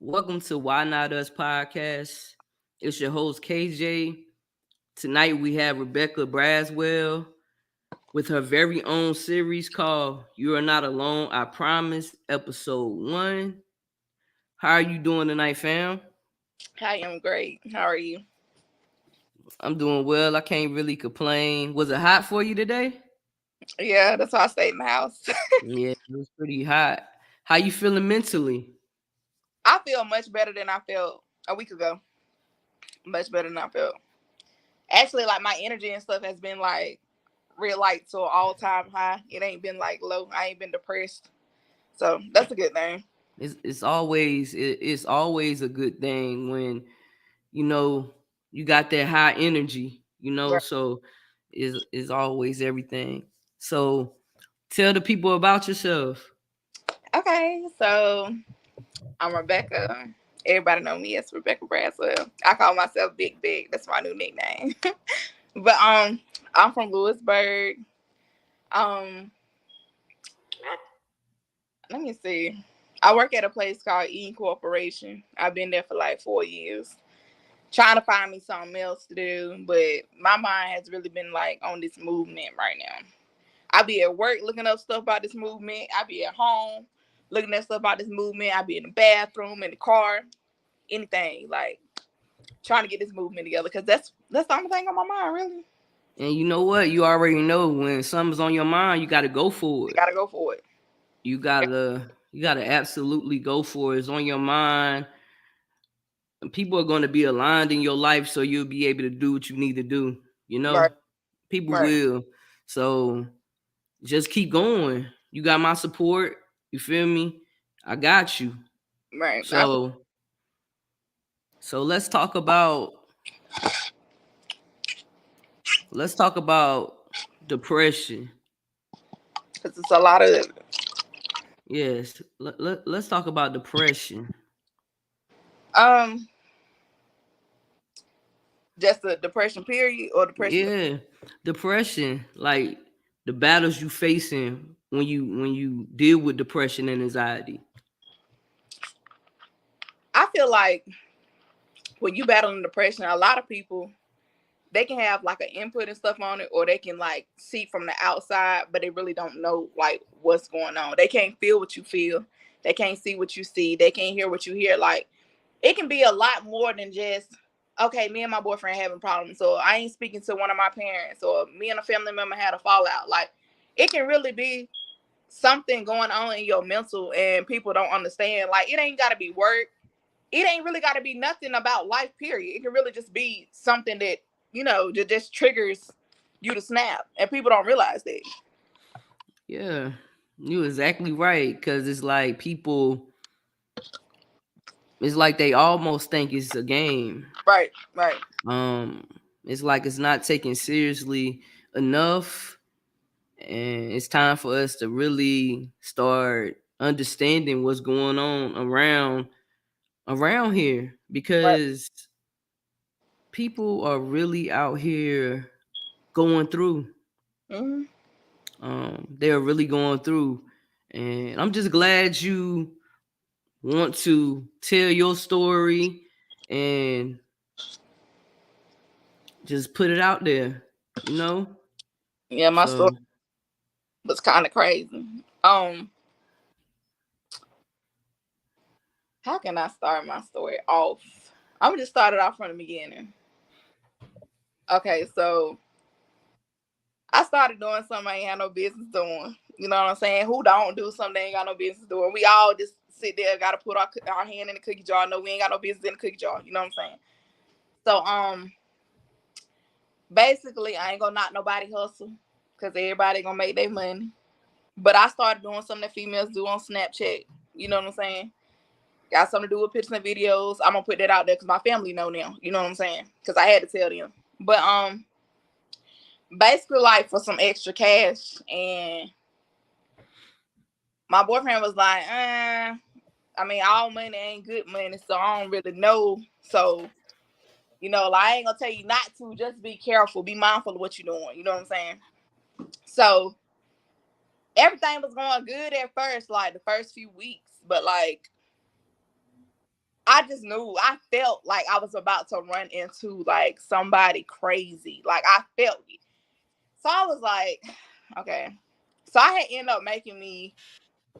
Welcome to Why Not Us podcast. It's your host KJ. Tonight we have Rebecca Braswell with her very own series called You Are Not Alone, I Promise, episode 1. How are you doing tonight, fam? I am great. How are you? I'm doing well. I can't really complain. Was it hot for you today? Yeah, that's why I stayed in the house. Yeah, it was pretty hot. How you feeling mentally? I feel much better than I felt a week ago. Much better than I felt. Actually, like my energy and stuff has been like real light to an all time high. It ain't been like low. I ain't been depressed. So that's a good thing. It's always a good thing when you know you got that high energy, Right. so is always everything. So tell the people about yourself. Okay, so I'm Rebecca. Everybody know me as Rebecca Braswell. I call myself Big Big. That's my new nickname. But I'm from Lewisburg. Um, Let me see. I work at a place called Eaton Corporation. I've been there for like 4 years, trying to find me something else to do. But my mind has really been like on this movement right now. I be at work looking up stuff about this movement. I be at home looking at stuff about this movement. I be in the bathroom, in the car, anything like trying to get this movement together because that's the only thing on my mind really. And you know what? You already know when something's on your mind, you got to go for I it. gotta go for it. You gotta absolutely go for it. It's on your mind. And people are going to be aligned in your life, so you'll be able to do what you need to do. you Right, know People right, will. So just keep going. You got my support. You feel me? I got you. right. So so let's talk about depression. Because it's a lot of it. Yes, let's talk about depression. um just the depression period or depression. Yeah, depression, like the battles you facing when you deal with depression and anxiety. I feel like when you battling depression, a lot of people they can have like an input and stuff on it, or they can like see from the outside, but they really don't know like what's going on. They can't feel what you feel. They can't see what you see. They can't hear what you hear. Like it can be a lot more than just okay, me and my boyfriend having problems, so I ain't speaking to one of my parents, or me and a family member had a fallout. Like it can really be something going on in your mental, and people don't understand. Like it ain't got to be work, it ain't really got to be nothing about life period. It can really just be something that just triggers you to snap, and people don't realize that. Yeah, you exactly right. Because it's like people, it's like they almost think it's a game. Right, right, um it's like it's not taken seriously enough, and it's time for us to really start understanding what's going on around here, right. because people are really out here going through. Mm-hmm. They're really going through, and I'm just glad you want to tell your story and just put it out there you know Yeah, my story so was kind of crazy. How can I start my story off? I'm gonna just start it off from the beginning. Okay, so I started doing something I ain't had no business doing. You know what I'm saying? Who don't do something they ain't got no business doing? We all just sit there, gotta put our hand in the cookie jar. No, we ain't got no business in the cookie jar. You know what I'm saying? So basically, I ain't gonna knock nobody hustle because everybody gonna make their money. But I started doing something that females do on Snapchat. You know what I'm saying? Got something to do with pictures and videos. I'm gonna put that out there because my family know now. You know what I'm saying? Because I had to tell them. But basically, like for some extra cash, and my boyfriend was like, I mean, all money ain't good money, so I don't really know. So, like, I ain't gonna tell you not to. Just be careful, be mindful of what you're doing. You know what I'm saying? So everything was going good at first, like the first few weeks, but like I just knew. I felt like I was about to run into like somebody crazy. Like I felt it. So I was like, okay. So I had ended up making me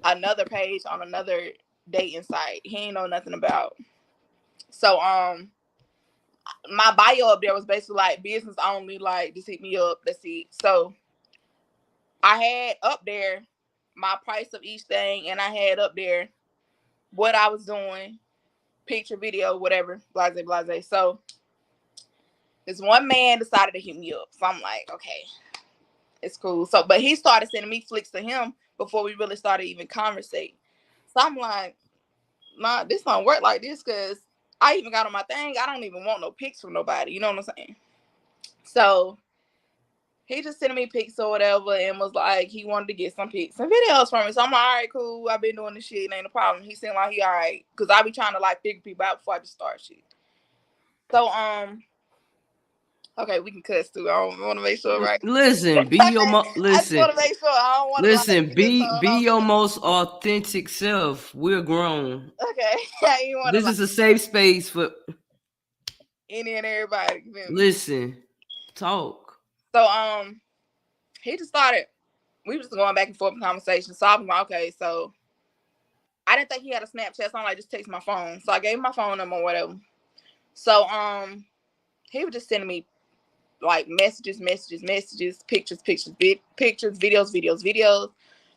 another page on another dating site. He ain't know nothing about. So my bio up there was basically like business only, like just hit me up. That's it. So I had up there my price of each thing, and I had up there what I was doing, picture, video, whatever, blase, blase. So this one man decided to hit me up. So I'm like, okay, it's cool. So, but he started sending me flicks to him before we really started even conversing. So I'm like, nah, this don't work like this because I even got on my thing. I don't even want no pics from nobody. You know what I'm saying? So he just sent me pics or whatever and was like, he wanted to get some pics and videos from me. So I'm like, all right, cool. I've been doing this shit. Ain't a problem. He seemed like he all right. Because I be trying to like figure people out before I just start shit. So, okay, we can cuss too. I want to make sure, right? Listen, be your I just listen. want to make sure. I don't want to like Listen, get this be on. your most authentic self. We're grown. Okay. I ain't want to This like is a safe space for any and everybody. You feel me? listen, talk. So, he just started, we was just going back and forth in conversation. So I was like, okay, so I didn't think he had a Snapchat, so I'm like, just text my phone. So I gave him my phone number or whatever. So he was just sending me like messages, pictures, videos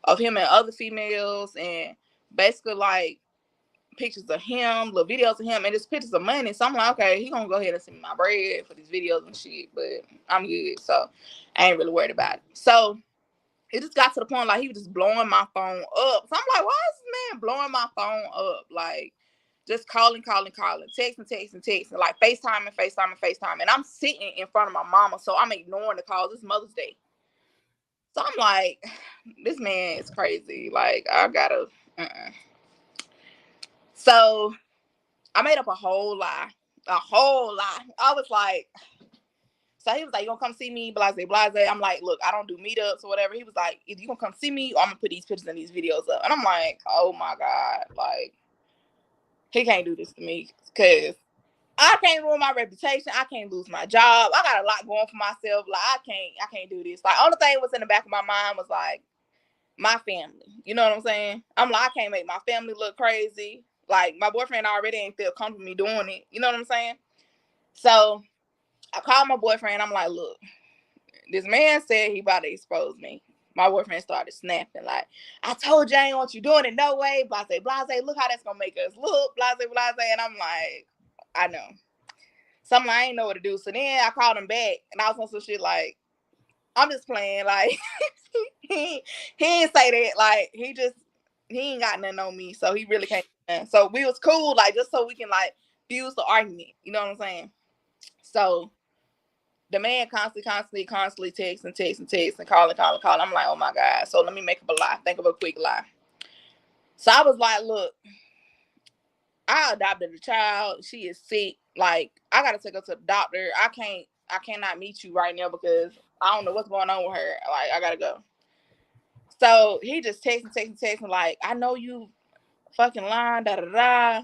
of him and other females, and basically like pictures of him, little videos of him, and just pictures of money. So I'm like, okay, he gonna go ahead and send me my bread for these videos and shit, but I'm good. So I ain't really worried about it. So it just got to the point like he was just blowing my phone up. So I'm like, why is this man blowing my phone up? Like, just calling, texting, like FaceTime. And I'm sitting in front of my mama, so I'm ignoring the calls. It's Mother's Day. So I'm like, this man is crazy. Like, I gotta. So I made up a whole lie. A whole lie. I was like, so he was like, you gonna come see me, blase, blase. I'm like, look, I don't do meetups or whatever. He was like, if you gonna come see me, or I'm gonna put these pictures and these videos up. And I'm like, oh my God, like, he can't do this to me because I can't ruin my reputation. I can't lose my job. I got a lot going for myself. Like, I can't do this. Like, only thing was in the back of my mind was like my family. You know what I'm saying? I'm like, I can't make my family look crazy. Like, my boyfriend already ain't feel comfortable me doing it. You know what I'm saying? So I called my boyfriend. I'm like, look, this man said he about to expose me. My boyfriend started snapping like, I told you I ain't want you doing it. No way. Blase, blase. Look how that's going to make us look. Blase, blase. And I'm like, I know. Something I ain't know what to do. So then I called him back and I was on some shit like, I'm just playing. Like, he ain't say that. Like, he ain't got nothing on me. So he really can't. So we was cool. Like, just so we can like fuse the argument. You know what I'm saying? So the man constantly texts and calling. I'm like, oh my God. So let me make up a lie. Think of a quick lie. So I was like, look, I adopted a child. She is sick. Like, I gotta take her to the doctor. I cannot meet you right now because I don't know what's going on with her. Like, I gotta go. So he just texting, like, I know you fucking lying, da da da.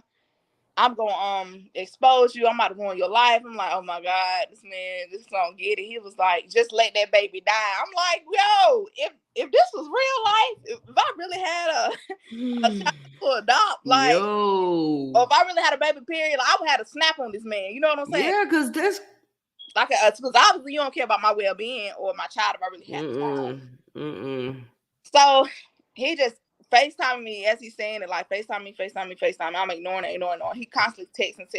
I'm gonna expose you. I'm about to ruin your life. I'm like, oh my God, this man just don't get it. He was like, just let that baby die. I'm like, yo, if this was real life, if I really had a child to adopt, like, or Yo. if I really had a baby, period, like, I would have to snap on this man. You know what I'm saying? Yeah, cause that's Like, because obviously you don't care about my well being or my child if I really have a child. So he just FaceTime me as he's saying it, like FaceTime me. I'm ignoring it. He constantly texting. So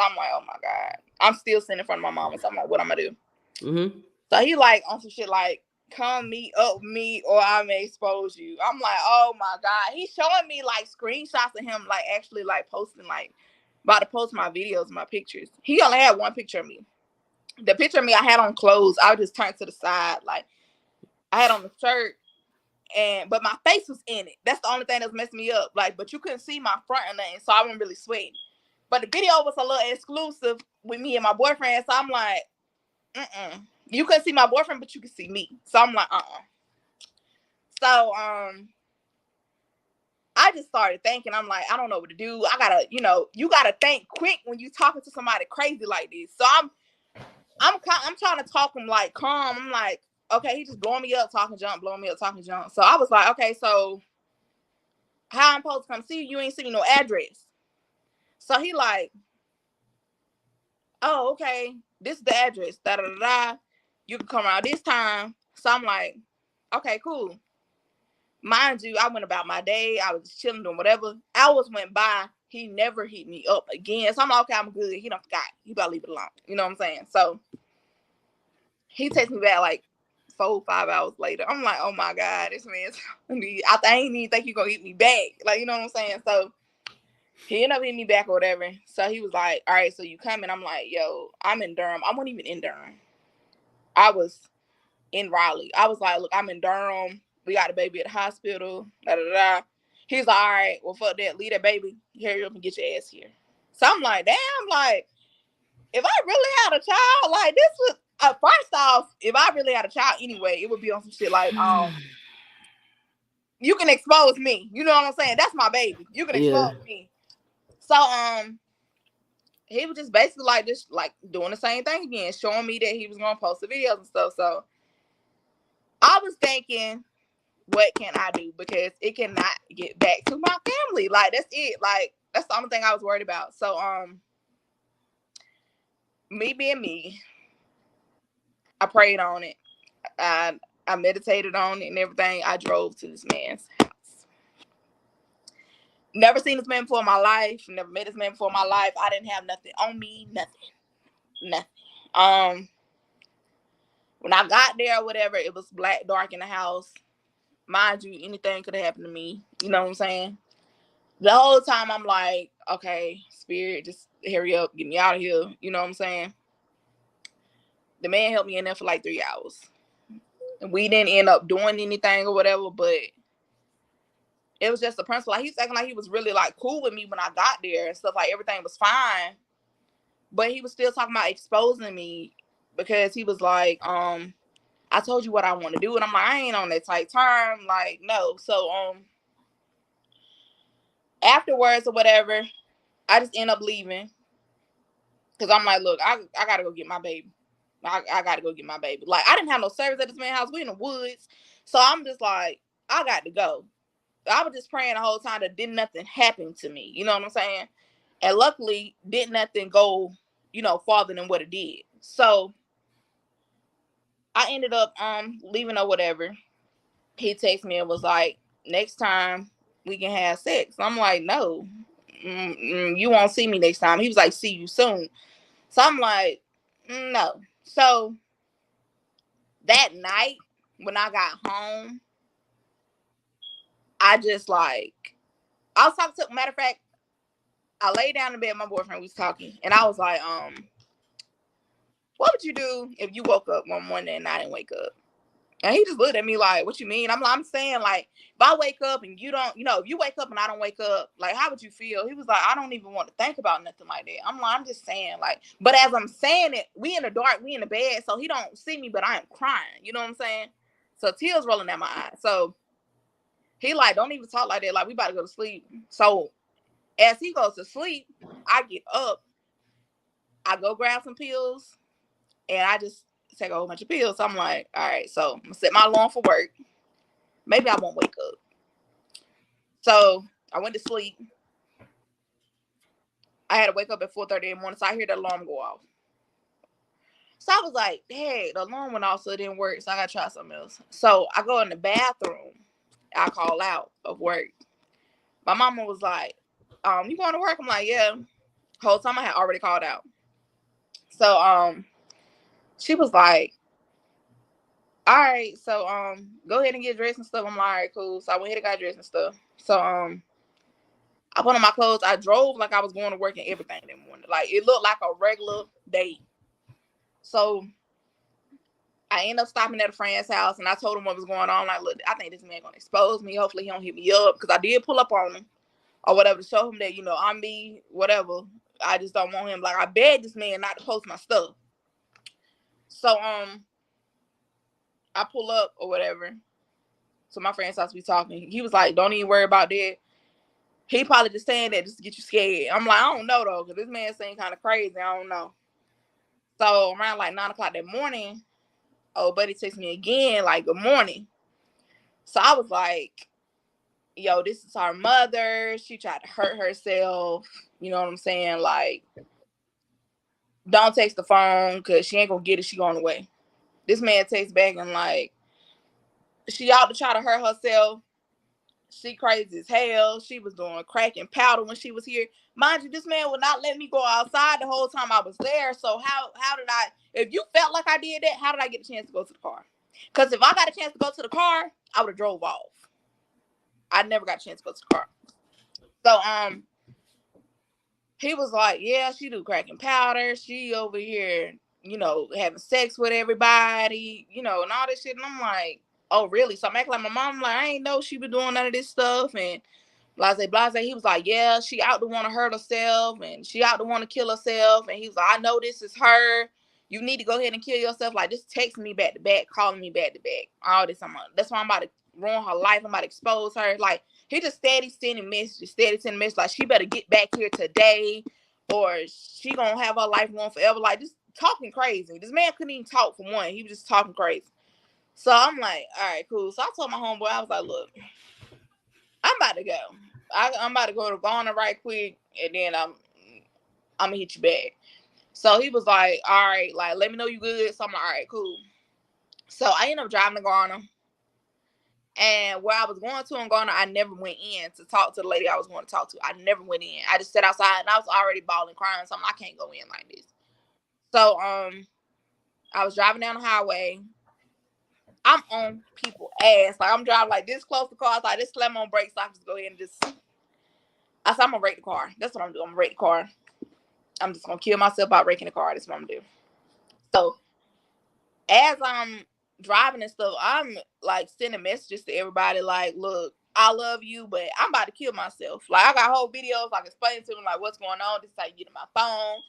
I'm like, oh my God. I'm still sitting in front of my mama. So I'm like, what I'm gonna do? mm-hmm. So he like on some shit like, come meet up with me or I may expose you. I'm like, oh my God. He's showing me like screenshots of him like actually like posting, like about to post my videos, my pictures. He only had one picture of me. The picture of me I had on clothes. I would just turn to the side. Like, I had on the shirt. But my face was in it. That's the only thing that's messing me up. Like, but you couldn't see my front or nothing, so I wasn't really sweating. But the video was a little exclusive with me and my boyfriend, so I'm like, you couldn't see my boyfriend, but you could see me. So I'm like, So I I just started thinking, I'm like, I don't know what to do. I gotta, you gotta think quick when you talking to somebody crazy like this. So I'm trying to talk him like calm. I'm like, okay, he just blowing me up, talking junk, blowing me up, talking junk. So I was like, okay, so how I'm supposed to come see you? You ain't seen no address. So he like, oh, okay, this is the address. Da da da da. You can come around this time. So I'm like, okay, cool. Mind you, I went about my day. I was just chilling, doing whatever. Hours went by. He never hit me up again. So I'm like, okay, I'm good. He don't forgot. He better leave it alone. You know what I'm saying? So he texts me back like 4 or 5 hours later. I'm like, oh my God, this man's me. I ain't even think you gonna hit me back. Like, you know what I'm saying? So he ended up hitting me back or whatever. So he was like, all right, so you coming? I'm like, yo, I'm in Durham. I wasn't even in Durham. I was in Raleigh. I was like, look, I'm in Durham. We got a baby at the hospital. Da da da. He's like, all right, well, fuck that. Leave that baby. Hurry up and get your ass here. So I'm like, damn, like, if I really had a child, like, this was, first off, if I really had a child anyway, it would be on some shit like, you can expose me. You know what I'm saying? That's my baby. You can expose me. So, he was just basically like, just like doing the same thing again, showing me that he was going to post the videos and stuff. So I was thinking, what can I do? Because it cannot get back to my family. Like, that's it. Like, that's the only thing I was worried about. So, me being me, I prayed on it. I meditated on it and everything. I drove to this man's house. Never seen this man before in my life. Never met this man before in my life. I didn't have nothing on me. Nothing. When I got there or whatever, it was black, dark in the house. Mind you, anything could have happened to me. You know what I'm saying? The whole time I'm like, okay, spirit, just hurry up, get me out of here. You know what I'm saying? The man helped me in there for like 3 hours. And we didn't end up doing anything or whatever, but it was just a principle. Like, he's acting like he was really like cool with me when I got there and stuff. Like, everything was fine. But he was still talking about exposing me because he was like, I told you what I want to do. And I'm like, I ain't on that tight term. Like, no. So afterwards or whatever, I just end up leaving. Because I'm like, look, I got to go get my baby. I got to go get my baby. Like, I didn't have no service at this man's house. We in the woods. So I'm just like, I got to go. I was just praying the whole time that didn't nothing happen to me. You know what I'm saying? And luckily, didn't nothing go, farther than what it did. So I ended up leaving or whatever. He texted me and was like, next time we can have sex. I'm like, no, you won't see me next time. He was like, see you soon. So I'm like, no. So that night when I got home, I just like, I was talking to, matter of fact, I lay down in bed, my boyfriend was talking, and I was like, what would you do if you woke up one morning and I didn't wake up? And he just looked at me like, what you mean? I'm saying, like, if I wake up and you don't, if you wake up and I don't wake up, like, how would you feel? He was like, I don't even want to think about nothing like that. I'm like, I'm just saying, like, but as I'm saying it, we in the dark, we in the bed, so he don't see me, but I am crying. You know what I'm saying? So tears rolling down my eyes. So he like, don't even talk like that. Like, we about to go to sleep. So as he goes to sleep, I get up, I go grab some pills, and I just take a whole bunch of pills. So I'm like, all right, so I'm gonna set my alarm for work. Maybe I won't wake up. So I went to sleep. I had to wake up at 4:30 in the morning, so I hear the alarm go off. So I was like, hey, the alarm went off, so it didn't work. So I gotta try something else. So I go in the bathroom. I call out of work. My mama was like, you going to work? I'm like, yeah. Whole time I had already called out. So she was like, all right, so go ahead and get dressed and stuff. I'm like, all right, cool. So I went ahead and got dressed and stuff. So I put on my clothes. I drove like I was going to work and everything that morning. Like, it looked like a regular day. So I ended up stopping at a friend's house and I told him what was going on. Like, look, I think this man gonna expose me. Hopefully he don't hit me up, because I did pull up on him or whatever to show him that, I'm me, whatever. I just don't want him. Like, I begged this man not to post my stuff. So I pull up or whatever. So my friend's house, we talking. He was like, don't even worry about that. He probably just saying that just to get you scared. I'm like, I don't know though, because this man saying kind of crazy. I don't know. So around like 9 o'clock that morning, old buddy texts me again, like, good morning. So I was like, yo, this is our mother. She tried to hurt herself. You know what I'm saying? Like, don't text the phone because she ain't gonna get it. She going away. This man texts back and like, she out to try to hurt herself. She crazy as hell. She was doing crack and powder when she was here. Mind you, this man would not let me go outside the whole time I was there. So how did I? If you felt like I did that, how did I get a chance to go to the car? Because if I got a chance to go to the car, I would have drove off. I never got a chance to go to the car. So he was like, yeah, she do crack and powder. She over here, having sex with everybody, and all this shit. And I'm like, oh, really? So I'm acting like my mom. I'm like, I ain't know she was doing none of this stuff. And blase. He was like, yeah, she out to want to hurt herself and she out to want to kill herself. And he was like, I know this is her. You need to go ahead and kill yourself. Like, just text me back to back, calling me back to back. All this. That's why I'm about to ruin her life. I'm about to expose her. Like, he just steady sending messages, like, she better get back here today or she gonna have her life going forever. Like, just talking crazy. This man couldn't even talk for one. He was just talking crazy. So I'm like, all right, cool. So I told my homeboy, I was like, look, I'm about to go. I'm about to go to Ghana right quick, and then I'm gonna hit you back. So he was like, all right, like, let me know you good. So I'm like, all right, cool. So I ended up driving to Ghana. And where I was going to in Ghana, I never went in to talk to the lady I was going to talk to. I never went in. I just sat outside and I was already bawling, crying. So I can't go in like this. So I was driving down the highway. I'm on people's ass. Like, I'm driving like this close to cars. Like, just slam on brakes. So I can just go ahead and just. I said, I'm gonna rake the car. That's what I'm doing. I'm gonna rake the car. I'm just gonna kill myself by raking the car. That's what I'm gonna do. So as I'm driving and stuff, I'm like sending messages to everybody like, look, I love you, but I'm about to kill myself. Like, I got whole videos like explaining to them like what's going on. This is how you get in my phone.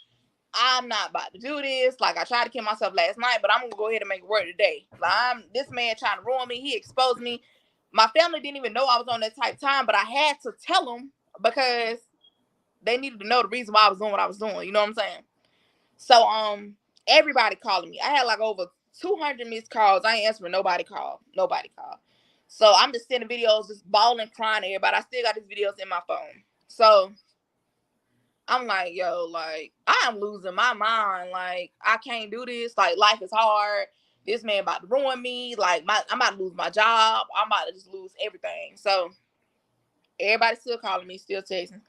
I'm not about to do this. Like, I tried to kill myself last night, but I'm gonna go ahead and make it work today. Like, this man trying to ruin me. He exposed me. My family didn't even know I was on that type of time, but I had to tell them because they needed to know the reason why I was doing what I was doing. You know what I'm saying? So everybody calling me. I had like over 200 missed calls. I ain't answering nobody call. Nobody called. So I'm just sending videos, just bawling, crying to everybody. I still got these videos in my phone. So I'm like, yo, like, I am losing my mind. Like, I can't do this. Like, life is hard. This man about to ruin me. Like, I'm about to lose my job. I'm about to just lose everything. So everybody's still calling me, still texting.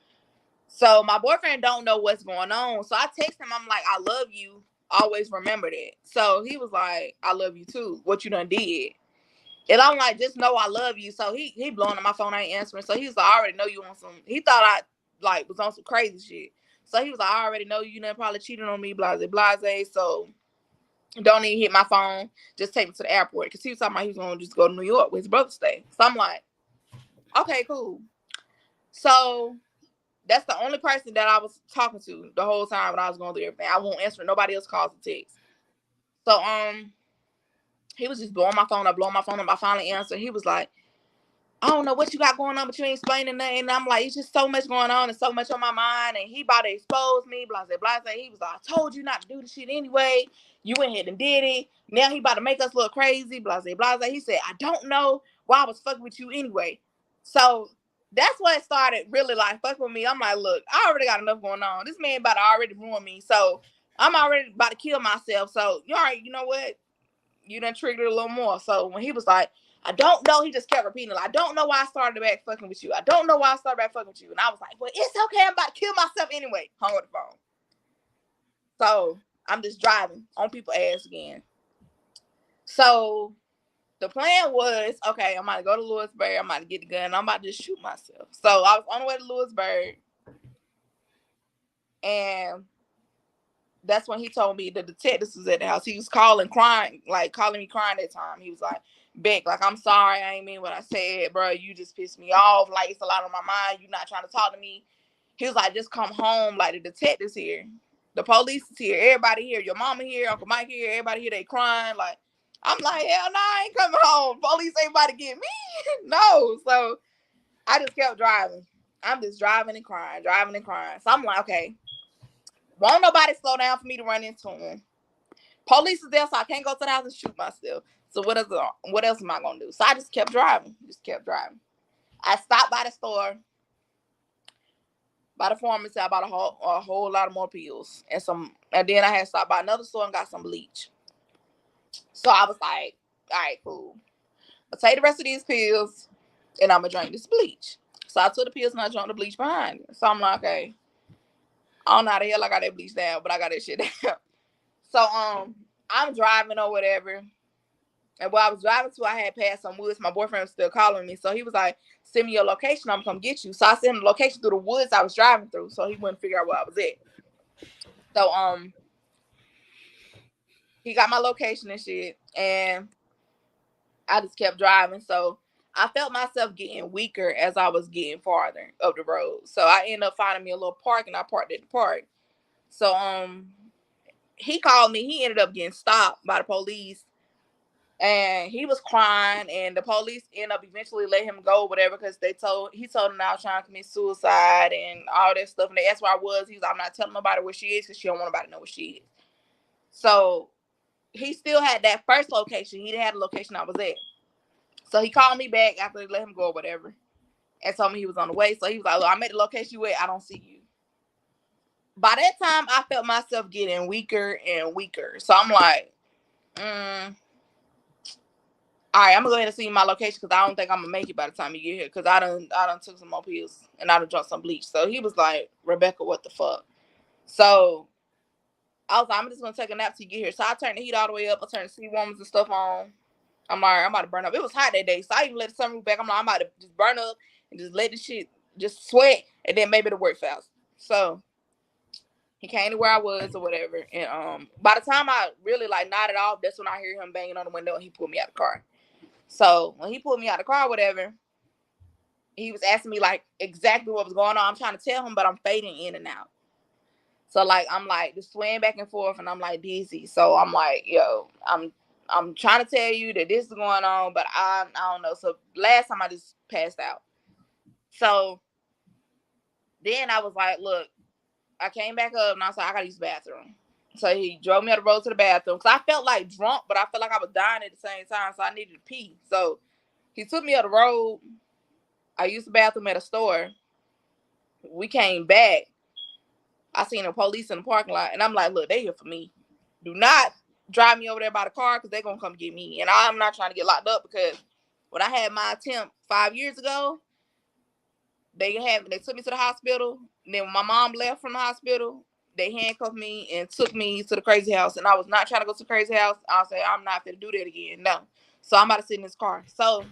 So my boyfriend don't know what's going on. So I text him. I'm like, I love you. Always remember that. So he was like, I love you too. What you done did. And I'm like, just know I love you. So he blowing on my phone. I ain't answering. So he was like, I already know you on some. He thought I like was on some crazy shit. So he was like, I already know you done probably cheated on me, blase. So don't even hit my phone. Just take me to the airport. Because he was talking about he was going to just go to New York with his brother stay. So I'm like, okay, cool. So that's the only person that I was talking to the whole time when I was going through everything. I won't answer nobody else calls or texts. So he was just blowing my phone up. I finally answered. He was like, I don't know what you got going on, but you ain't explaining nothing. And I'm like, it's just so much going on and so much on my mind. And he about to expose me, blase. He was like, I told you not to do the shit anyway. You went ahead and did it. Now he about to make us look crazy, blase. He said, I don't know why I was fucking with you anyway. So that's what it started really like fucking with me. I'm like, look, I already got enough going on. This man about to already ruin me. So I'm already about to kill myself. So, all right, you know what? You done triggered a little more. So when he was like, I don't know, he just kept repeating, I don't know why I started back fucking with you. I don't know why I started back fucking with you. And I was like, well, it's okay. I'm about to kill myself anyway. Hung up the phone. So I'm just driving on people's ass again. So the plan was, okay, I'm about to go to Lewisburg. I'm about to get the gun. I'm about to just shoot myself. So I was on the way to Lewisburg. And that's when he told me the detectives was at the house. He was calling me crying that time. He was like, Beck, like, I'm sorry. I ain't mean what I said, bro. You just pissed me off. Like, it's a lot on my mind. You not trying to talk to me. He was like, just come home. Like, the detectives here. The police is here. Everybody here. Your mama here. Uncle Mike here. Everybody here. They crying. Like, I'm like, hell no, I ain't coming home. Police ain't about to get me. No. So I just kept driving. I'm just driving and crying. So I'm like, okay, won't nobody slow down for me to run into him. Police is there, so I can't go to the house and shoot myself. So what else am I gonna do? So I just kept driving. I stopped by the store, by the pharmacy. I bought a whole lot of more pills and then I had stopped by another store and got some bleach. So I was like, all right, cool. I'll take the rest of these pills and I'm gonna drink this bleach. So I took the pills and I drank the bleach behind it. So I'm like, okay, I don't know how the hell I got that bleach down, but I got that shit down. So I'm driving or whatever. And while I was driving to, I had passed some woods. My boyfriend was still calling me. So he was like, send me your location. I'm going to come get you. So I sent him the location through the woods I was driving through. So he wouldn't figure out where I was at. So he got my location and shit. And I just kept driving. So I felt myself getting weaker as I was getting farther up the road. So I ended up finding me a little park and I parked at the park. So he called me. He ended up getting stopped by the police. And he was crying, and the police ended up eventually let him go, whatever, because he told them I was trying to commit suicide and all that stuff. And they asked where I was. He was like, I'm not telling nobody where she is because she don't want nobody to know where she is. So he still had that first location. He didn't have the location I was at. So he called me back after they let him go or whatever and told me he was on the way. So he was like, look, I'm at the location you at. I don't see you. By that time, I felt myself getting weaker and weaker. So I'm like, all right, I'm gonna go ahead and see my location because I don't think I'm gonna make it by the time you get here because I done took some more pills and I done drunk some bleach. So he was like, Rebecca, what the fuck? So I was like, I'm just gonna take a nap till you get here. So I turned the heat all the way up. I turned the sea warmers and stuff on. I'm like, I'm about to burn up. It was hot that day, so I even let the sunroof back. I'm like, I'm about to just burn up and just let the shit just sweat, and then maybe it'll work fast. So he came to where I was or whatever, and by the time I really like nodded off, that's when I hear him banging on the window and he pulled me out of the car. So when he pulled me out of the car or whatever, he was asking me like exactly what was going on. I'm trying to tell him, but I'm fading in and out. So like I'm like just swaying back and forth and I'm like dizzy. So I'm like, yo, I'm trying to tell you that this is going on, but I don't know. So last time I just passed out. So then I was like, look, I came back up and I was like, I gotta use the bathroom. So he drove me on the road to the bathroom because I felt like drunk, but I felt like I was dying at the same time, so I needed to pee. So he took me on the road. I used the bathroom at a store. We came back. I seen the police in the parking lot, and I'm like, look, they here for me. Do not drive me over there by the car because they're gonna come get me. And I'm not trying to get locked up because when I had my attempt 5 years ago, they took me to the hospital. And then when my mom left from the hospital, they handcuffed me and took me to the crazy house. And I was not trying to go to the crazy house. I said, I'm not gonna do that again. No. So I'm about to sit in this car. So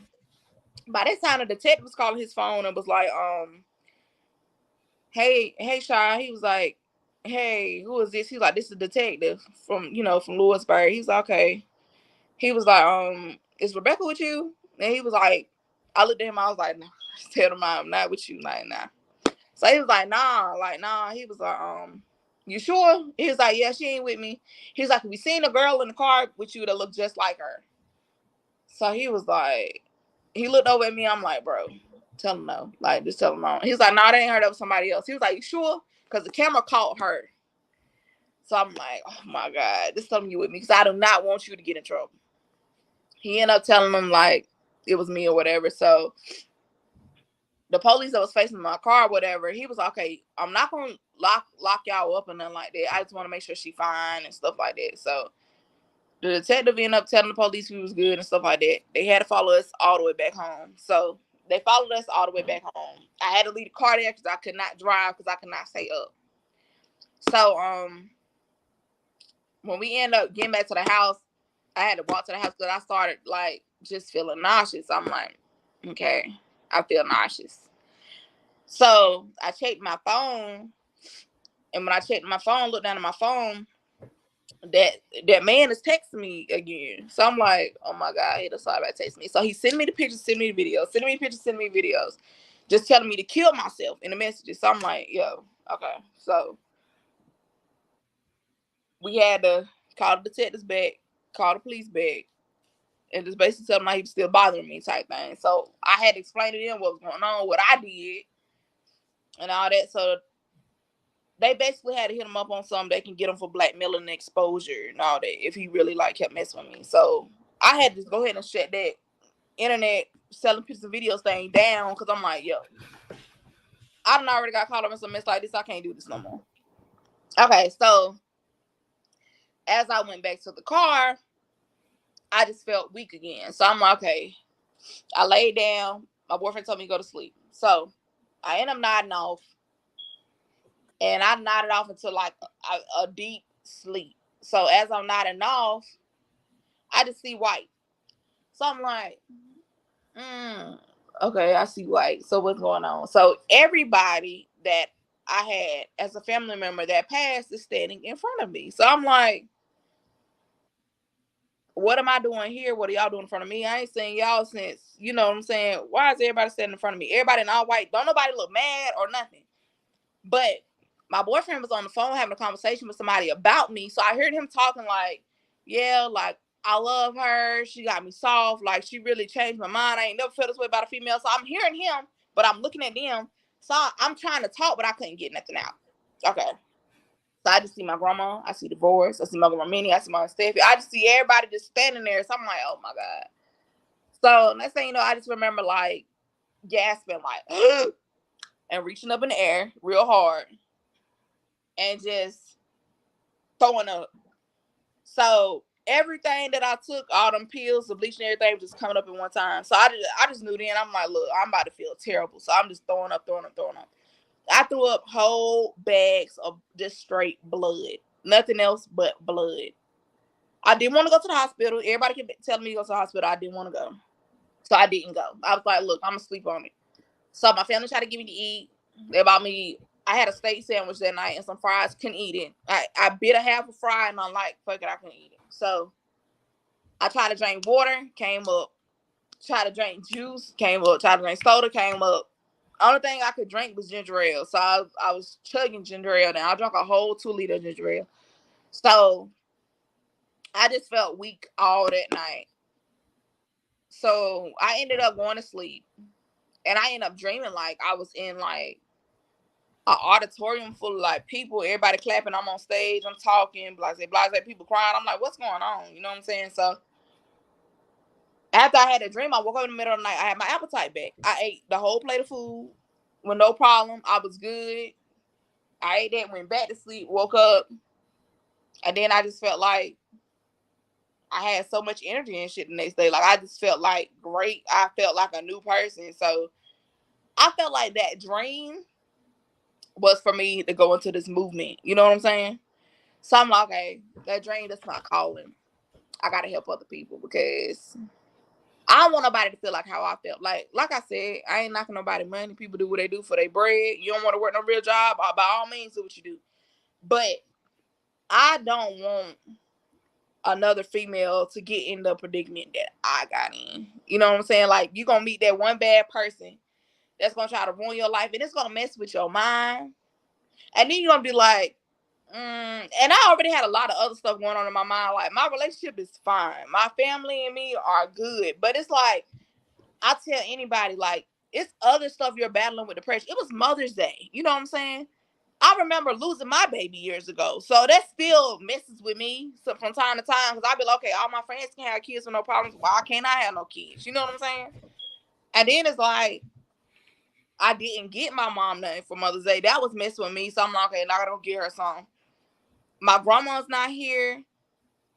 by this time the detective was calling his phone and was like, hey, Sean. He was like, hey, who is this? He's like, this is a detective from Lewisburg. He's like, okay. He was like, is Rebecca with you? And he was like, I looked at him, I was like, nah. I tell him I'm not with you, like, nah. So he was like, nah. He was like, you sure? He was like, yeah, she ain't with me. He was like, have you seen a girl in the car with you that looked just like her? So he was like, he looked over at me. I'm like, bro, tell him no. Like, just tell him no. He was like, no, that ain't her. That was somebody else. He was like, you sure? Because the camera caught her. So I'm like, oh my God, this is something you with me because I do not want you to get in trouble. He ended up telling them like it was me or whatever. So the police that was facing my car or whatever, he was like, okay, I'm not gonna lock y'all up and nothing like that. I just want to make sure she fine and stuff like that. So the detective ended up telling the police we was good and stuff like that. They had to follow us all the way back home. So they followed us all the way back home. I had to leave the car there because I could not drive because I could not stay up. So when we ended up getting back to the house, I had to walk to the house because I started like just feeling nauseous. I'm like, okay, I feel nauseous. So I checked my phone, and when I checked my phone, looked down at my phone, that man is texting me again. So I'm like, oh my God, he decided to text me. So he sent me the pictures, send me the videos, send me pictures, send me videos, just telling me to kill myself in the messages. So I'm like, yo, okay. So we had to call the detectives back, call the police back, and just basically tell them like he was still bothering me type thing. So I had to explain to them what was going on, what I did, and all that. So they basically had to hit him up on something they can get him for blackmailing and exposure and all that if he really like kept messing with me. So I had to go ahead and shut that internet selling pictures and videos thing down because I'm like, yo, I done already got caught up in some mess like this. I can't do this no more. Okay, so as I went back to the car, I just felt weak again. So I'm like, okay. I laid down. My boyfriend told me to go to sleep. So I end up nodding off. And I nodded off into like a deep sleep. So as I'm nodding off, I just see white. So I'm like, okay, I see white. So what's going on? So everybody that I had as a family member that passed is standing in front of me. So I'm like, what am I doing here? What are y'all doing in front of me? I ain't seen y'all since, you know what I'm saying? Why is everybody standing in front of me? Everybody in all white. Don't nobody look mad or nothing. But my boyfriend was on the phone having a conversation with somebody about me. So I heard him talking like, yeah, like, I love her. She got me soft. Like, she really changed my mind. I ain't never felt this way about a female. So I'm hearing him, but I'm looking at them. So I'm trying to talk, but I couldn't get nothing out. Okay. So I just see my grandma. I see the boys. I see my grandma Minnie. I see my Steffi. I just see everybody just standing there. So I'm like, oh my God. So next thing you know, I just remember like gasping, like, and reaching up in the air real hard and just throwing up. So everything that I took, all them pills, the bleach and everything was just coming up at one time. So I just knew then, I'm like, look, I'm about to feel terrible. So I'm just throwing up, throwing up, throwing up. I threw up whole bags of just straight blood. Nothing else but blood. I didn't want to go to the hospital. Everybody kept telling me to go to the hospital. I didn't want to go. So I didn't go. I was like, look, I'm going to sleep on it. So my family tried to give me to eat. They bought me, I had a steak sandwich that night and some fries. Couldn't eat it. I bit a half a fry and I'm like, fuck it, I couldn't eat it. So I tried to drink water, came up. Tried to drink juice, came up. Tried to drink soda, came up. Only thing I could drink was ginger ale. So I was chugging ginger ale. Then I drank a whole 2 liter of ginger ale. So I just felt weak all that night. So I ended up going to sleep. And I ended up dreaming like I was in like an auditorium full of like people, everybody clapping. I'm on stage, I'm talking, blase, people crying. I'm like, what's going on? You know what I'm saying? So after I had a dream, I woke up in the middle of the night. I had my appetite back. I ate the whole plate of food with no problem. I was good. I ate that, went back to sleep, woke up, and then I just felt like I had so much energy and shit the next day. Like I just felt like great. I felt like a new person. So I felt like that dream was for me to go into this movement. You know what I'm saying? So I'm like, okay, that dream, that's my calling. I gotta help other people because I don't want nobody to feel like how I felt. Like I said, I ain't knocking nobody money. People do what they do for their bread. You don't want to work no real job, by all means, do what you do. But I don't want another female to get in the predicament that I got in. You know what I'm saying? Like, you're going to meet that one bad person that's going to try to ruin your life, and it's going to mess with your mind. And then you're going to be like, and I already had a lot of other stuff going on in my mind. Like, my relationship is fine. My family and me are good. But it's like, I tell anybody, like, it's other stuff you're battling with depression. It was Mother's Day. You know what I'm saying? I remember losing my baby years ago. So that still messes with me from time to time. Because I be like, okay, all my friends can have kids with no problems. Why can't I have no kids? You know what I'm saying? And then it's like, I didn't get my mom nothing for Mother's Day. That was messing with me. So I'm like, okay, now I gotta go get her something. My grandma's not here.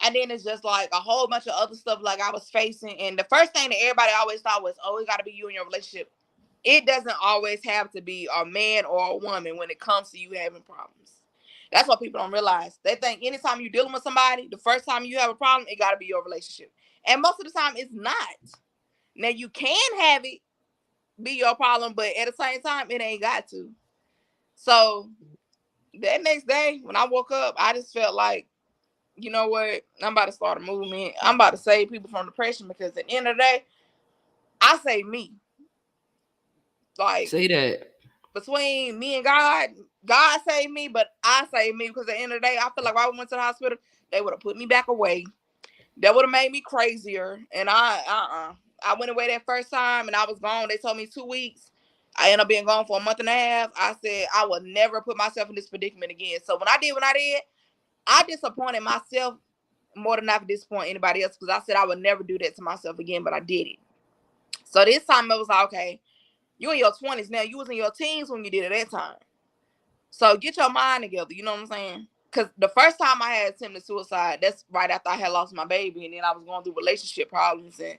And then it's just like a whole bunch of other stuff like I was facing. And the first thing that everybody always thought was, oh, it got to be you and your relationship. It doesn't always have to be a man or a woman when it comes to you having problems. That's what people don't realize. They think anytime you're dealing with somebody, the first time you have a problem, it got to be your relationship. And most of the time, it's not. Now, you can have it be your problem, but at the same time, it ain't got to. So that next day, when I woke up, I just felt like, you know what? I'm about to start a movement. I'm about to save people from depression because at the end of the day, I save me. Like, Say that. between me and God saved me, but I saved me because at the end of the day, I feel like if I went to the hospital, they would have put me back away. That would have made me crazier. And I went away that first time and I was gone. They told me 2 weeks. I ended up being gone for a month and a half. I said I would never put myself in this predicament again. So when I did what I did, I disappointed myself more than I could disappoint anybody else, because I said I would never do that to myself again, but I did it. So this time it was like, okay, you in your 20s now. You was in your teens when you did it that time. So get your mind together. You know what I'm saying? Because the first time I had attempted suicide, that's right after I had lost my baby, and then I was going through relationship problems and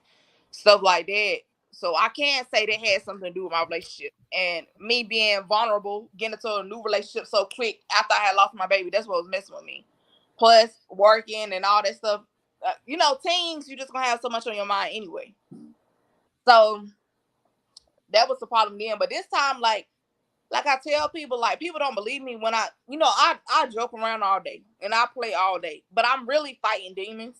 stuff like that. So I can't say that had something to do with my relationship. And me being vulnerable, getting into a new relationship so quick after I had lost my baby, that's what was messing with me. Plus working and all that stuff. Teens, you just gonna have so much on your mind anyway. So that was the problem then. But this time, like I tell people, like, people don't believe me when I joke around all day and I play all day, but I'm really fighting demons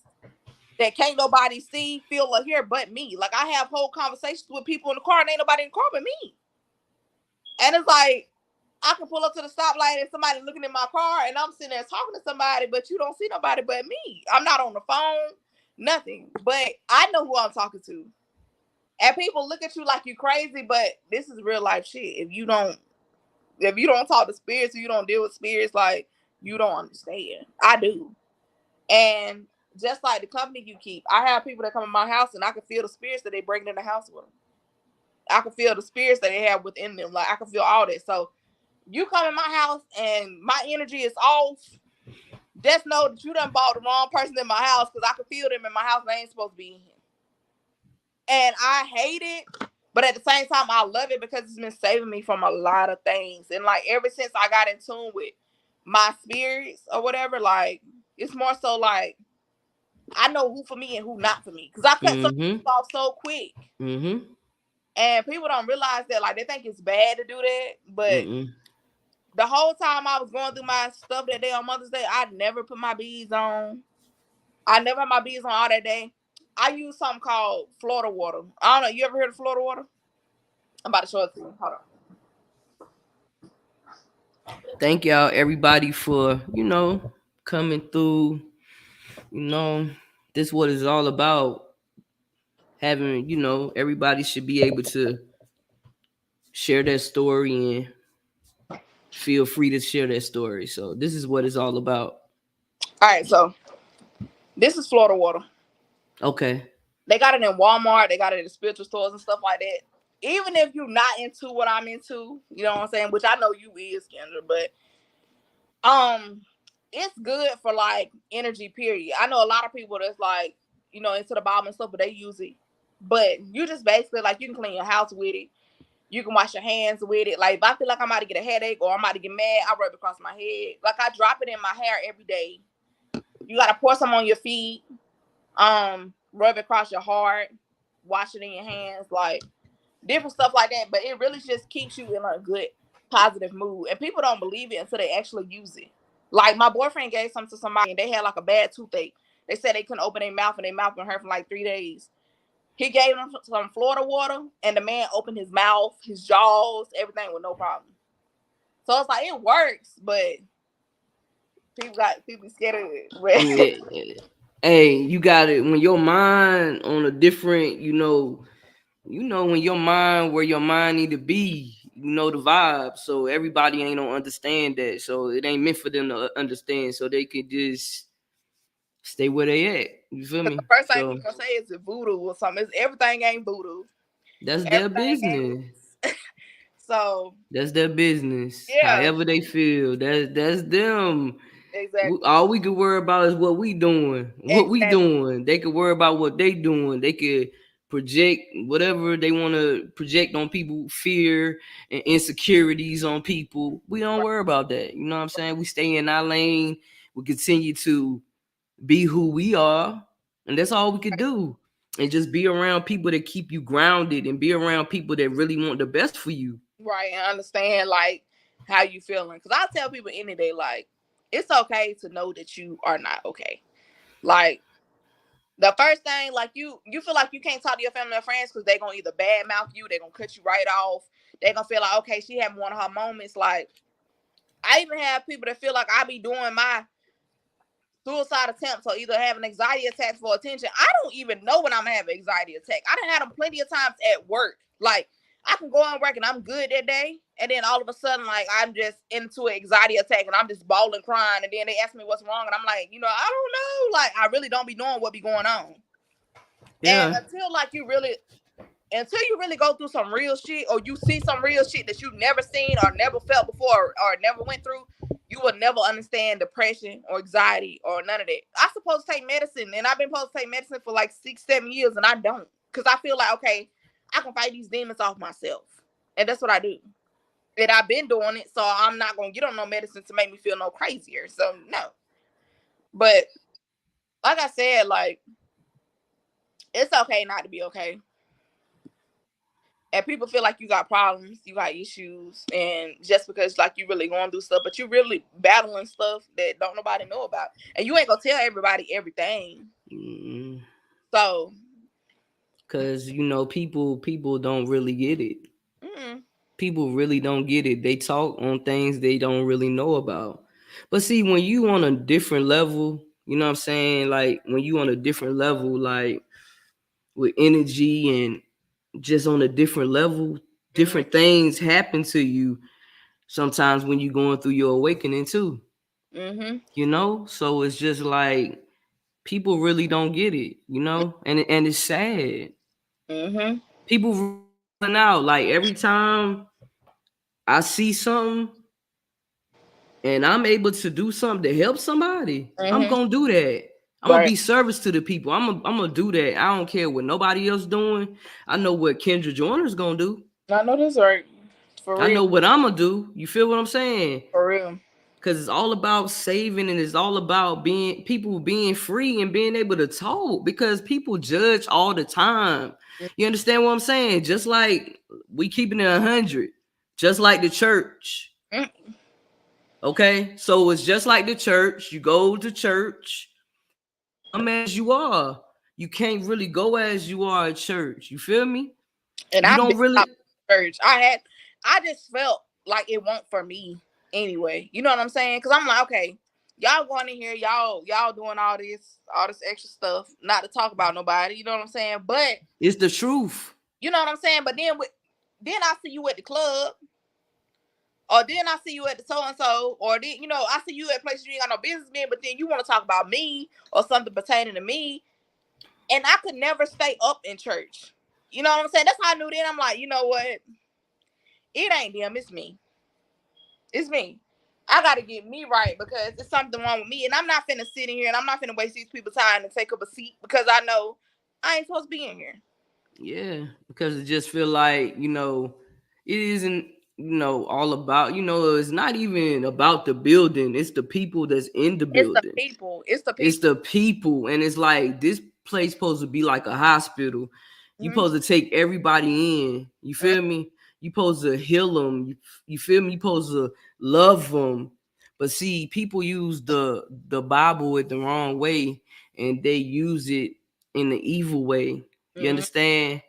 that can't nobody see, feel, or hear but me. Like, I have whole conversations with people in the car and ain't nobody in the car but me. And it's like, I can pull up to the stoplight and somebody looking in my car and I'm sitting there talking to somebody, but you don't see nobody but me. I'm not on the phone, nothing. But I know who I'm talking to. And people look at you like you crazy, but this is real life shit. If you don't talk to spirits, or you don't deal with spirits, like, you don't understand. I do. And just like the company you keep, I have people that come in my house and I can feel the spirits that they bring in the house with them. I can feel the spirits that they have within them. Like, I can feel all that. So you come in my house and my energy is off, just know that you done bought the wrong person in my house, because I can feel them in my house and they ain't supposed to be in here. And I hate it, but at the same time, I love it because it's been saving me from a lot of things. And like, ever since I got in tune with my spirits or whatever, like, it's more so like, I know who for me and who not for me. Because I cut some Mm-hmm. off so quick. Mm-hmm. And people don't realize that. Like, they think it's bad to do that. But Mm-mm. the whole time I was going through my stuff that day on Mother's Day, I never put my beads on. I never had my beads on all that day. I use something called Florida water. I don't know. You ever heard of Florida water? I'm about to show it to you. Hold on. Thank y'all, everybody, for coming through. You know, this what it's all about. Having everybody should be able to share their story and feel free to share their story. So this is what it's all about. All right, so this is Florida water. Okay. They got it in Walmart. They got it in the spiritual stores and stuff like that. Even if you're not into what I'm into, you know what I'm saying? Which I know you is, Kendra, but it's good for like energy. Period. I know a lot of people that's like into the Bible and stuff, but they use it. But you just basically, like, you can clean your house with it. You can wash your hands with it. Like, if I feel like I'm about to get a headache or I'm about to get mad, I rub it across my head. Like, I drop it in my hair every day. You gotta pour some on your feet. Rub it across your heart. Wash it in your hands. Like, different stuff like that. But it really just keeps you in a good, positive mood. And people don't believe it until they actually use it. Like, my boyfriend gave some to somebody and they had like a bad toothache. They said they couldn't open their mouth and their mouth been hurt for like 3 days. He gave them some Florida water, and the man opened his mouth, his jaws, everything with no problem. So it's like, it works, but people scared of it. Yeah. Hey, you got it when your mind on a different, when your mind where your mind need to be, the vibe. So everybody ain't don't understand that. So it ain't meant for them to understand. So they could just stay where they at. You feel Because me? the first thing So people gonna say is voodoo or something. Everything ain't voodoo. that's their Everything ain't business. this. So That's their business. yeah, However they feel, that's them. exactly, All we could worry about is what we doing. What we exactly, doing. They could worry about what they doing. They could project whatever they want to project on people, fear and insecurities on people. We don't right, worry about that. You know what I'm saying? We stay in our lane. We continue to be who we are, and that's all we could do. And just be around people that keep you grounded and be around people that really want the best for you. right, and understand like how you feeling. Because I tell people any day, like, it's okay to know that you are not okay. Like, the first thing, like, you feel like you can't talk to your family and friends because they're gonna either badmouth you, they're gonna cut you right off, they're gonna feel like, okay, she having one of her moments. Like, I even have people that feel like I be doing my suicide attempts or either having anxiety attacks for attention. I don't even know when I'm having anxiety attack. I done had them plenty of times at work. Like, I can go on work and I'm good that day, and then all of a sudden, like I'm just into an anxiety attack and I'm just bawling, crying, and then they ask me what's wrong, and I'm like, I don't know. Like I really don't be knowing what be going on. And Yeah. until you really go through some real shit, or you see some real shit that you've never seen or never felt before or never went through, you will never understand depression or anxiety or none of that. I'm supposed to take medicine, and I've been supposed to take medicine for like 6, 7 years, and I don't, because I feel like, okay, I can fight these demons off myself, and that's what I do. And I've been doing it, so I'm not gonna get on no medicine to make me feel no crazier. So no, but like I said, like it's okay not to be okay. And people feel like you got problems, you got issues, and just because like you really going through stuff, but you really battling stuff that don't nobody know about, and you ain't gonna tell everybody everything. Mm, So, Cause people don't really get it. mm, People really don't get it. They talk on things they don't really know about. But see, when you on a different level, you know what I'm saying? Like when you on a different level, like with energy and just on a different level, mm, different things happen to you sometimes when you're going through your awakening too. mm-hmm, So it's just like people really don't get it, and it's sad. mm-hmm, People really falling out. Like every time I see something and I'm able to do something to help somebody, I'm mm-hmm. gonna do that. I'm gonna Right. be service to the people. I'm gonna do that. I don't care what nobody else doing. I know what Kendra Joyner's gonna do. I know that's right. For I real. know what I'm gonna do. You feel what I'm saying? For real. Because it's all about saving, and it's all about being free and being able to talk, because people judge all the time. You understand what I'm saying? Just like we keeping it 100, just like the church. Mm-hmm. Okay, so it's just like the church. You go to church, come as you are. You can't really go as you are at church. You feel me? And You I've been don't really. out of church. I just felt like it won't for me anyway. You know what I'm saying? Because I'm like, okay, y'all going in here, y'all doing all this extra stuff, not to talk about nobody. You know what I'm saying? But It's the truth. you know what I'm saying? But then I see you at the club, or then I see you at the so and so, or then I see you at places you ain't got no business being. But then you want to talk about me or something pertaining to me, and I could never stay up in church. You know what I'm saying? That's how I knew then. I'm like, you know what? It ain't them, it's me. It's me. I gotta get me right because it's something wrong with me. And I'm not finna sit in here and I'm not finna waste these people's time and take up a seat because I know I ain't supposed to be in here. Yeah, because it just feel like, it isn't, all about, it's not even about the building. It's the people that's in the It's the building. people. It's the It's people. the people. And it's like this place supposed to be like a hospital. You Mm-hmm. supposed to take everybody in. You feel me? You supposed to heal them. You feel me? You supposed to love them. But see, people use the Bible in the wrong way, and they use it in the evil way. You Mm-hmm. understand?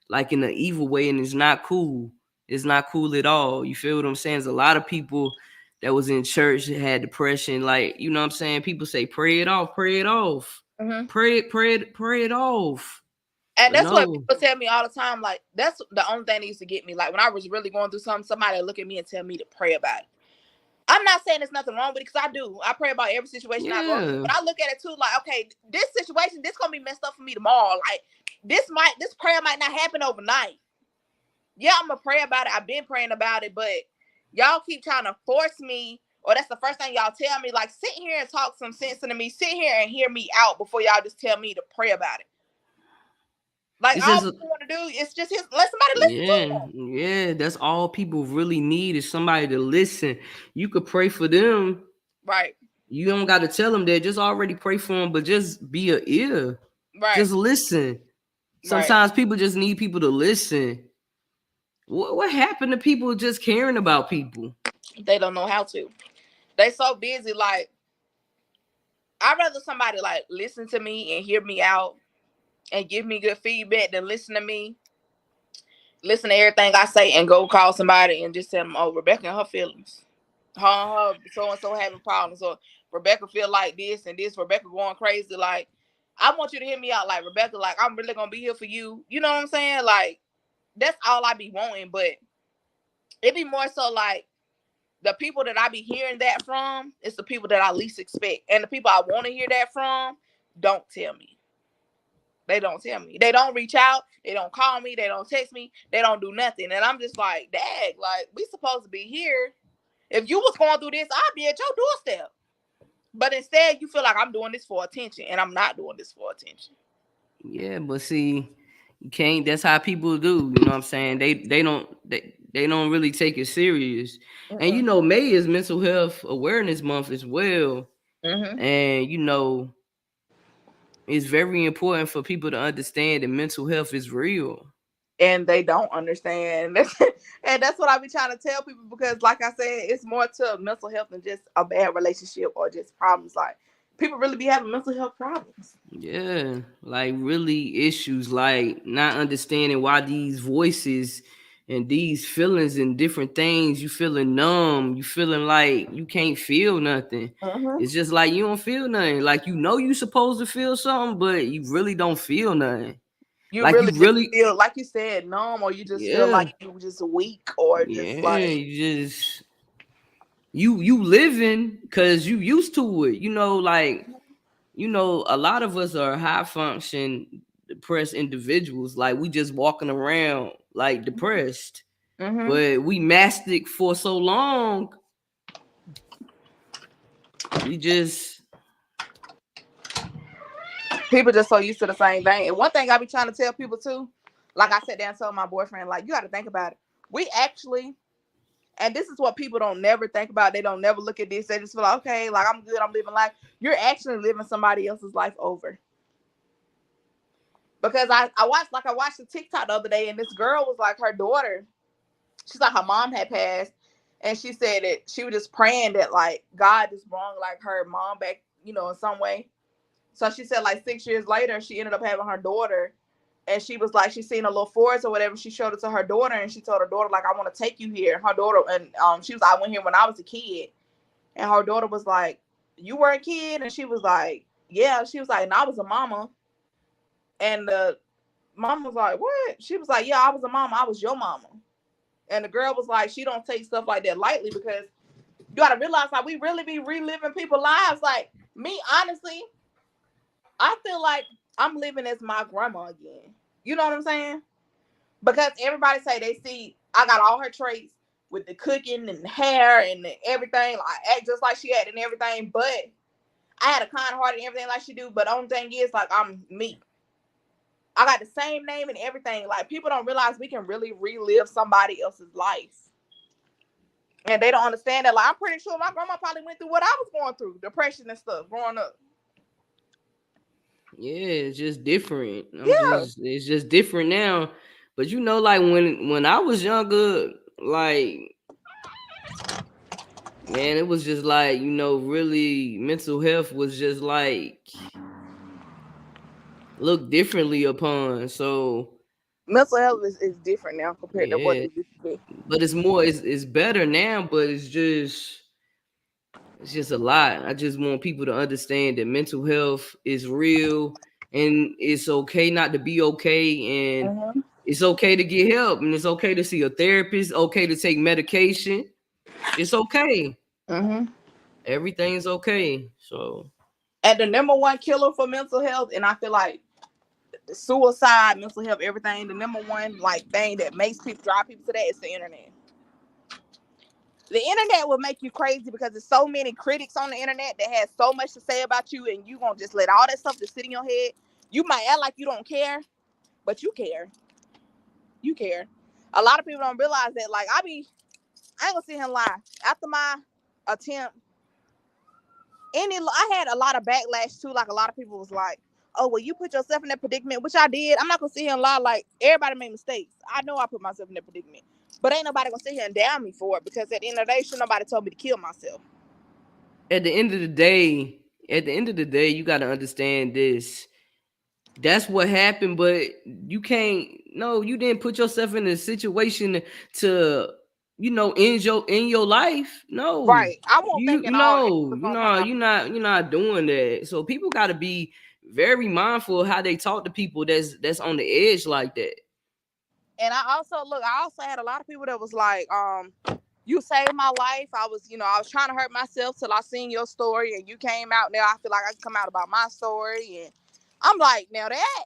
Like in the evil way, and it's not cool. It's not cool at all. You feel what I'm saying? There's a lot of people that was in church that had depression. Like, you know what I'm saying? People say, pray it off, pray it off. Mm-hmm. Pray it off. And But that's what no. people tell me all the time. Like, that's the only thing that used to get me. Like, when I was really going through something, somebody would look at me and tell me to pray about it. I'm not saying there's nothing wrong with it because I do. I pray about every situation I go through. Yeah. But I look at it too like, okay, this situation, this going to be messed up for me tomorrow. Like, this prayer might not happen overnight. Yeah, I'm going to pray about it. I've been praying about it. But y'all keep trying to force me, or that's the first thing y'all tell me. Like, sit here and talk some sense into me. Sit here and hear me out before y'all just tell me to pray about it. Like, It's all just people want to do is just let somebody listen to yeah, them. yeah. That's all people really need, is somebody to listen. You could pray for them. Right, You don't got to tell them that. Just already pray for them, but just be a ear. right, Just listen. right. Sometimes people just need people to listen. What happened to people just caring about people? They don't know how to. They so busy, like, I'd rather somebody like listen to me and hear me out and give me good feedback than listen to everything I say and go call somebody and just tell them, oh, Rebecca and her feelings. Her so and so having problems. Or Rebecca feel like this and this, Rebecca going crazy. Like, I want you to hear me out, like, Rebecca, like, I'm really gonna be here for you. You know what I'm saying? Like, That's all I be wanting. But it be more so like the people that I be hearing that from is the people that I least expect, and the people I want to hear that from don't tell me. They don't tell me. They don't reach out. They don't call me. They don't text me. They don't do nothing. And I'm just like, dang, like we supposed to be here. If you was going through this, I'd be at your doorstep. But instead, you feel like I'm doing this for attention, and I'm not doing this for attention. Yeah, but see, you can't. That's how people do. You know what I'm saying? They don't really take it serious. And you Mm-mm. know, May is Mental Health Awareness Month as well. Mm-hmm. And you know, it's very important for people to understand that mental health is real. And they don't understand. And that's what I be trying to tell people because, like I said, it's more to mental health than just a bad relationship or just problems. Like people really be having mental health problems. Yeah, like really issues like not understanding why these voices and these feelings and different things, you feeling numb, you feeling like you can't feel nothing. Mm-hmm. It's just like you don't feel nothing. Like you know you supposed to feel something, but you really don't feel nothing. You Like really you just really, feel like you said numb, or you just feel yeah, like you just weak, or just yeah, like you just you living because you used to it. You know, like you know, a lot of us are high function depressed individuals. Like we just walking around like depressed, mm-hmm. but we masked it for so long. We just People just so used to the same thing. And one thing I be trying to tell people too, like I sat down and told my boyfriend, like you got to think about it. We actually, and this is what people don't never think about. They don't never look at this. They just feel like, okay, like I'm good. I'm living life. You're actually living somebody else's life over. Because I watched the TikTok the other day, and this girl was like her daughter. She's like her mom had passed, and she said that she was just praying that like God just brought like her mom back, in some way. So she said like 6 years later, she ended up having her daughter, and she was like she seen a little forest or whatever. She showed it to her daughter, and she told her daughter like I want to take you here. Her daughter and she was I went here when I was a kid, and her daughter was like, you were a kid, and she was like, yeah. She was like, and I was a mama, and the mom was like, what? She was like, yeah, I was a mama. I was your mama. And the girl was like, she don't take stuff like that lightly because you got to realize like we really be reliving people's lives. Like me, honestly, I feel like I'm living as my grandma again. You know what I'm saying? Because everybody say they see I got all her traits with the cooking and the hair and everything. Like act just like she had and everything. But I had a kind heart and everything like she do. But the only thing is like I'm me. I got the same name and everything. Like people don't realize we can really relive somebody else's life. And they don't understand that. Like I'm pretty sure my grandma probably went through what I was going through, depression and stuff, growing up. yeah, it's just different. Yeah. It's just different now. But you know, like when I was younger, like man, it was just like you know, really mental health was just like looked differently upon. So Mental health is different now compared to what yeah, it used to be. but it's more it's better now, but it's just a lot. I just want people to understand that mental health is real and it's okay not to be okay and Mm-hmm. it's okay to get help and it's okay to see a therapist, okay to take medication. It's okay. Mm-hmm. Everything's okay. So And the number one killer for mental health, and I feel like suicide, mental health, everything, the number one like thing that makes people drive people to that is the internet. The internet will make you crazy because there's so many critics on the internet that has so much to say about you, and you gonna just let all that stuff just sit in your head. You might act like you don't care, but you care. You care. A lot of people don't realize that. Like I ain't gonna sit here and lie. After my attempt, I had a lot of backlash too. Like a lot of people was like, "Oh, well, you put yourself in that predicament," which I did. I'm not gonna sit here and lie. Like everybody made mistakes. I know I put myself in that predicament, but ain't nobody gonna sit here and damn me for it because at the end of the day, sure nobody told me to kill myself. at the end of the day, you gotta understand this. That's what happened, but you can't. No, you didn't put yourself in a situation to, you know, end your life. No, Right. I won't you thinking all that was on my. you're not doing that. So people got to be very mindful of how they talk to people that's on the edge like that. And I also had a lot of people that was like, you saved my life. I was trying to hurt myself till I seen your story and you came out. Now I feel like I can come out about my story. And I'm like, now that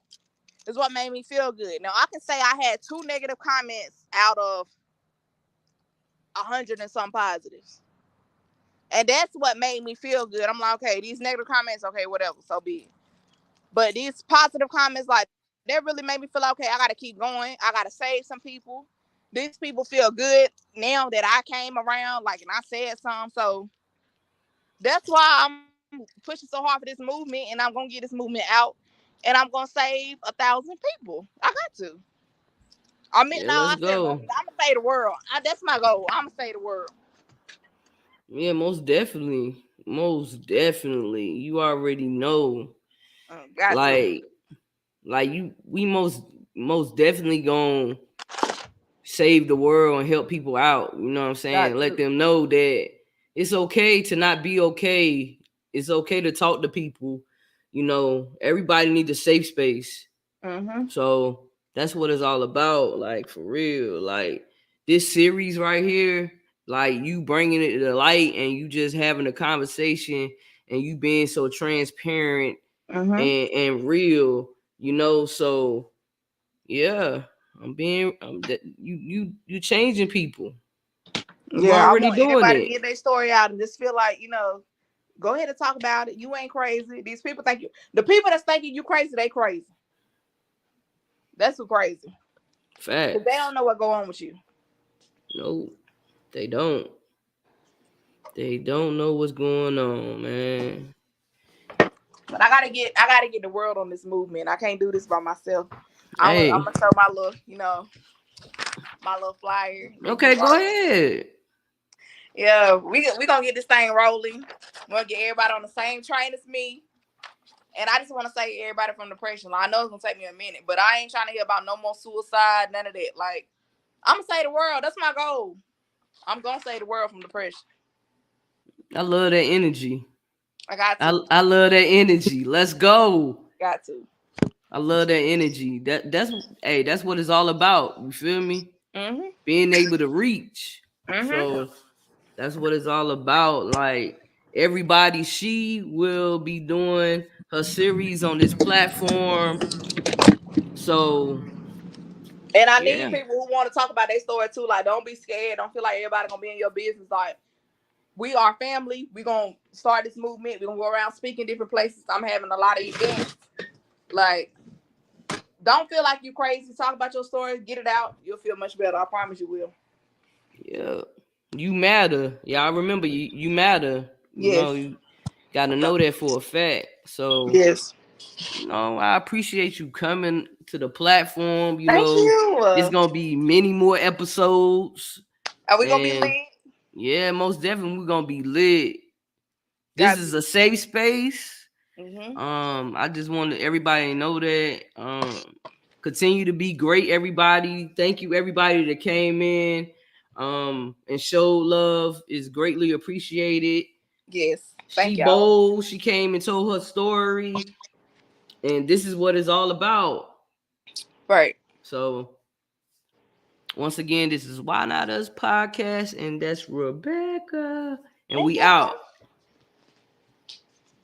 is what made me feel good. Now I can say I had 2 negative comments out of 100 and some positives. And that's what made me feel good. I'm like, okay, these negative comments, okay, whatever, so be it. But these positive comments, like, that really made me feel like, okay, I gotta keep going. I gotta save some people. These people feel good now that I came around, like, and I said something. So that's why I'm pushing so hard for this movement, and I'm gonna get this movement out, and I'm gonna save 1,000 people. I got to. I mean, no, Yeah, I let's said I'm go. gonna save the world. That's my goal. I'm gonna save the world. Yeah, most definitely. Most definitely. You already know. Got to. Like you we most definitely gonna save the world and help people out. You know what I'm saying? Got Let to. them know that it's okay to not be okay. It's okay to talk to people. You know, everybody needs a safe space. Mhm. So that's what it's all about. Like for real. Like this series right here, like you bringing it to light and you just having a conversation and you being so transparent Mhm. and real, you know. So yeah, you changing people. You Yeah, I already want doing everybody to it. get their story out and just feel like, go ahead and talk about it. You ain't crazy. These people think you. The people that's thinking you crazy, they crazy. That's who crazy. Cause they Facts. don't know what go on with you. No, they don't. They don't know what's going on, man. But I gotta get the world on this movement. I can't do this by myself. I'm Hey, gonna show my little flyer. If you okay, go ahead. yeah, we gonna get this thing rolling. We're gonna get everybody on the same train as me. And I just want to say everybody from depression. Like, I know it's gonna take me a minute, but I ain't trying to hear about no more suicide, none of that. Like, I'm gonna save the world. That's my goal. I'm gonna save the world from depression. I love that energy. I got I to. I love that energy. Let's go. Got to. I love that energy. That's what it's all about. You feel me? Mhm. Being able to reach. Mhm. So that's what it's all about. Like everybody, she will be doing her series on this platform. So And I need yeah, people who want to talk about their story too. Like, don't be scared. Don't feel like everybody gonna be in your business. Like, we are family. We gonna start this movement. We gonna go around speaking different places. I'm having a lot of events. Like, don't feel like you crazy. Talk about your story. Get it out. You'll feel much better. I promise you will. yeah. You matter. Yeah, I remember you matter. You Yes. know, you gotta know that for a fact. So Yes. I appreciate you coming to the platform. Thank you. It's gonna be many more episodes, Are we gonna be and lit? yeah, most definitely we're gonna be lit. This Got is to. a safe space. Mhm. I just want everybody to know that. Continue to be great, everybody. Thank you, everybody that came in, and showed love is greatly appreciated. Yes. She Thank y'all. bold. She came and told her story, and this is what it's all about. Right. So once again, this is Why Not Us podcast, and that's Rebecca, and Thank we you. out.